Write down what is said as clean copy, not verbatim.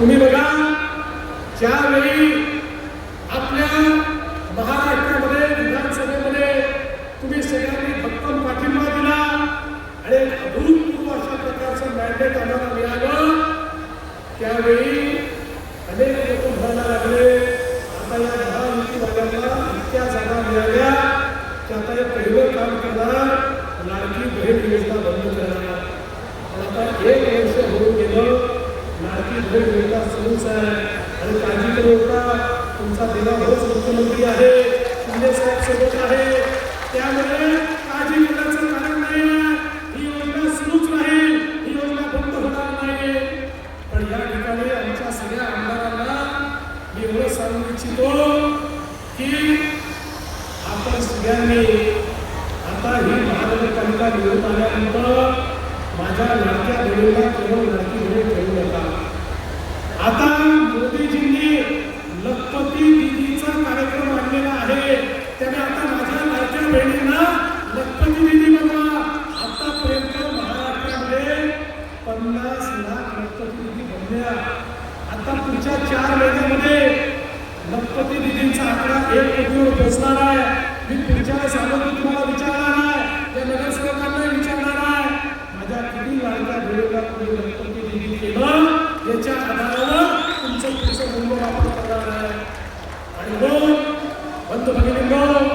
तुम्ही बघा, ज्यावेळी आपल्या महाराष्ट्रामध्ये विधानसभेमध्ये तुम्ही सगळ्यांनी भक्कम पाठिंबा दिला आणि एक अभूतपूर्व अशा प्रकारचं मॅन्डेट आम्हाला मिळालं, त्यावेळी अनेक लोक म्हणायला लागले आता या महायुतीवाल्यांना इतक्या जागा मिळाल्या की आता हे पहिलं काम करणार, लाडकी बहीण योजना बंद करणार. पण आता 1 वर्ष होऊन गेलं, लाडकी बहीण योजना सुरूच आहे. आणि काळजी करू नका, तुमचा देवा भाऊच मुख्यमंत्री आहे, शिंदे साहेब सोबत आहे, त्यामुळे काळजी करण्याचं कारण नाही. ही योजना सुरूच राहील, ही योजना बंद होणार नाही. पण या ठिकाणी आमच्या सगळ्या आमदारांना मी एवढं सांगू इच्छितो की आपण सगळ्यांनी आता ही महानगरपालिका निवडून आल्यानंतर माझ्या लाडक्या बहिणीला केवळ लाडकी बहीण ठेवू नका. आता मोदीजींनी लखपती दीदीचा कार्यक्रम आणलेला आहे, त्याने आता माझ्या लाडक्या बहिणींना लखपती दीदी बनवा. आतापर्यंत महाराष्ट्रामध्ये 50 लाख लखपती दीदी बनल्या. आता पुढच्या 4 महिन्यामध्ये लखपती दीदींचा आकडा 1 कोटीवर पोहोचणार आहे. मी पुढच्या वेळेस आलो की तुम्हाला विचारणार आहे, त्या नगरसेवकांना विचारणार आहे, माझ्या किती लाडक्या बहिणीला तुम्ही लखपती दीदी केलं, याच्या आधारावर तुमचं पुढचं मूल्य वापर करणार आहे. आणि मग बंधू भगिनींनो,